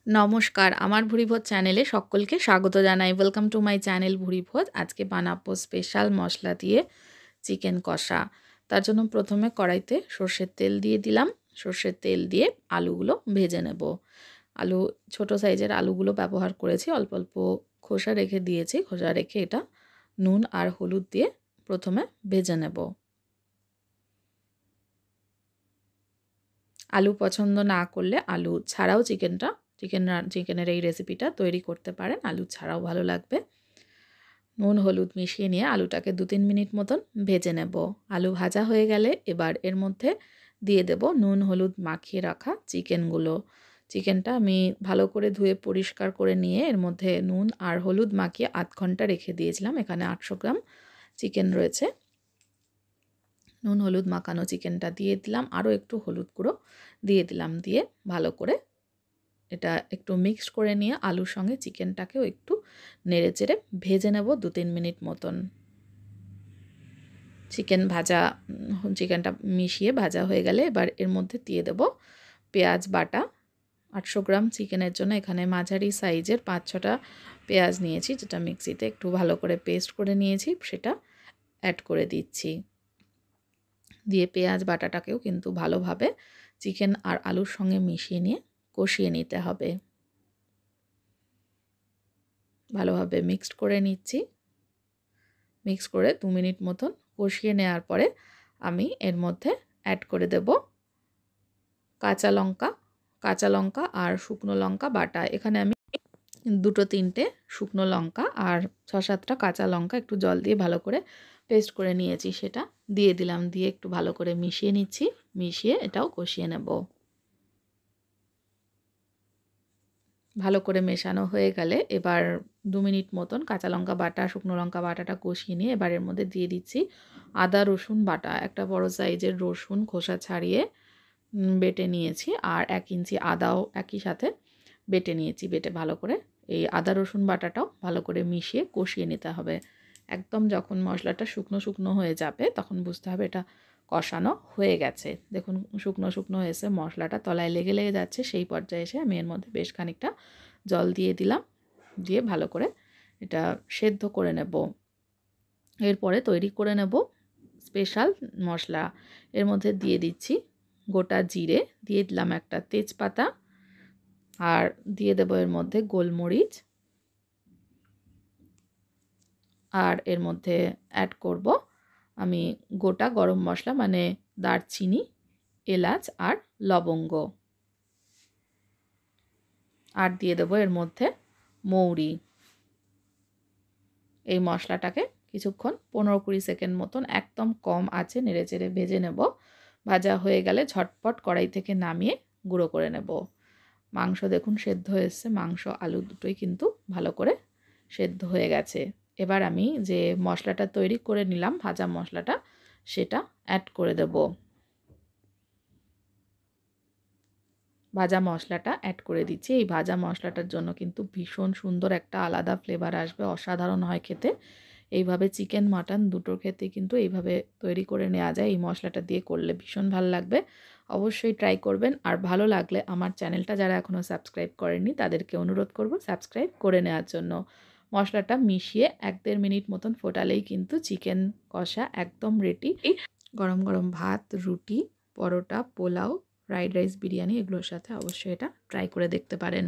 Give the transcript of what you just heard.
নমস্কার, আমার ভুরিভোজ চ্যানেলে সকলকে স্বাগত জানাই। Welcome to my channel Bhuribhoj. আজকে বানাবো স্পেশাল মশলা দিয়ে চিকেন কষা। তার জন্য প্রথমে কড়াইতে সর্ষের তেল দিয়ে দিলাম। সর্ষের তেল দিয়ে আলুগুলো ভেজে নেব। আলু ছোট সাইজের আলুগুলো ব্যবহার করেছি, অল্প অল্প খোসা রেখে দিয়েছি। খোসা রেখে এটা নুন আর হলুদ দিয়ে প্রথমে ভেজে নেব। আলু পছন্দ না করলে আলু ছাড়াও চিকেনের এই রেসিপিটা তৈরি করতে পারেন। আলু ছাড়াও ভালো লাগবে। নুন হলুদ মিশিয়ে নিয়ে আলুটাকে 2-3 মিনিট মতন ভেজে নেব। আলু ভাজা হয়ে গেলে এবার এর মধ্যে দিয়ে দেব নুন হলুদ মাখিয়ে রাখা চিকেনগুলো। চিকেনটা আমি ভালো করে ধুয়ে পরিষ্কার করে নিয়ে এর মধ্যে নুন আর হলুদ মাখিয়ে আধ ঘন্টা রেখে দিয়েছিলাম। এখানে 800 গ্রাম চিকেন রয়েছে। নুন হলুদ মাখানো চিকেনটা দিয়ে দিলাম, আরও একটু হলুদ গুঁড়ো দিয়ে দিলাম, দিয়ে ভালো করে এটা একটু মিক্সড করে নিয়ে আলুর সঙ্গে চিকেনটাকেও একটু নেড়েচেড়ে ভেজে নেব 2-3 মিনিট মতন। চিকেনটা মিশিয়ে ভাজা হয়ে গেলে এবার এর মধ্যে দিয়ে দেব পেঁয়াজ বাটা। 800 গ্রাম চিকেনের জন্য এখানে মাঝারি সাইজের 5-6টা পেঁয়াজ নিয়েছি, যেটা মিক্সিতে একটু ভালো করে পেস্ট করে নিয়েছি, সেটা অ্যাড করে দিচ্ছি। দিয়ে পেঁয়াজ বাটাটাকেও কিন্তু ভালোভাবে চিকেন আর আলুর সঙ্গে মিশিয়ে নিয়ে কষিয়ে নিতে হবে। ভালোভাবে মিক্সড করে নিচ্ছি। মিক্স করে 2 মিনিট মতন কষিয়ে নেওয়ার পরে আমি এর মধ্যে অ্যাড করে দেব কাঁচা লঙ্কা আর শুকনো লঙ্কা বাটা। এখানে আমি 2-3টে শুকনো লঙ্কা আর 6-7টা কাঁচা লঙ্কা একটু জল দিয়ে ভালো করে পেস্ট করে নিয়েছি, সেটা দিয়ে দিলাম। দিয়ে একটু ভালো করে মিশিয়ে নিচ্ছি। মিশিয়ে এটাও কষিয়ে নেব। ভালো করে মেশানো হয়ে গেলে এবার 2 মিনিট মতন কাঁচা লঙ্কা বাটা শুকনো লঙ্কা বাটাটা কষিয়ে নিয়ে এবার এর মধ্যে দিয়ে দিচ্ছি আদা রসুন বাটা। একটা বড় সাইজের রসুন খোসা ছাড়িয়ে বেটে নিয়েছি, আর 1 ইঞ্চি আদাও একই সাথে বেটে নিয়েছি। বেটে ভালো করে এই আদা রসুন বাটাটাও ভালো করে মিশিয়ে কষিয়ে নিতে হবে। একদম যখন মশলাটা শুকনো শুকনো হয়ে যাবে তখন বুঝতে হবে এটা কষানো হয়ে গেছে। দেখুন শুকনো শুকনো হয়েছে, মশলাটা তলায় লেগে লেগে যাচ্ছে। সেই পর্যায়ে এসে আমি এর মধ্যে বেশ খানিকটা জল দিয়ে দিলাম। দিয়ে ভালো করে এটা সেদ্ধ করে নেব। এরপরে তৈরি করে নেব স্পেশাল মশলা। এর মধ্যে দিয়ে দিচ্ছি গোটা জিরে, দিয়ে দিলাম একটা তেজপাতা, আর দিয়ে দেব এর মধ্যে গোলমরিচ, আর এর মধ্যে অ্যাড করব আমি গোটা গরম মশলা মানে দারচিনি, এলাচ আর লবঙ্গ, আর দিয়ে দেব এর মধ্যে মৌরি। এই মশলাটাকে কিছুক্ষণ 15-20 সেকেন্ড মতন একদম কম আঁচে নেড়েচেড়ে ভেজে নেব। ভাজা হয়ে গেলে ঝটপট কড়াই থেকে নামিয়ে গুঁড়ো করে নেব। মাংস দেখুন সেদ্ধ হয়েছে, মাংস আলু দুটোই কিন্তু ভালো করে সেদ্ধ হয়ে গেছে। এবার আমি যে মশলাটা তৈরি করে নিলাম ভাজা মশলাটা, সেটা অ্যাড করে দেব। ভাজা মশলাটা অ্যাড করে দিচ্ছি। এই ভাজা মশলাটার জন্য কিন্তু ভীষণ সুন্দর একটা আলাদা ফ্লেভার আসবে, অসাধারণ হয় খেতে। এইভাবে চিকেন মাটন দুটোর ক্ষেত্রে কিন্তু এইভাবে তৈরি করে নেওয়া যায়। এই মশলাটা দিয়ে করলে ভীষণ ভালো লাগবে। অবশ্যই ট্রাই করবেন। আর ভালো লাগলে আমার চ্যানেলটা যারা এখনও সাবস্ক্রাইব করেননি তাদেরকে অনুরোধ করব সাবস্ক্রাইব করে নেওয়ার জন্য। মশলাটা মিশিয়ে 1-1.5 মিনিট মতন ফোটালেই কিন্তু চিকেন কষা একদম রেডি। গরম গরম ভাত, রুটি, পরোটা, পোলাও, ফ্রাইড রাইস, বিরিয়ানি এগুলোর সাথে অবশ্যই এটা ট্রাই করে দেখতে পারেন।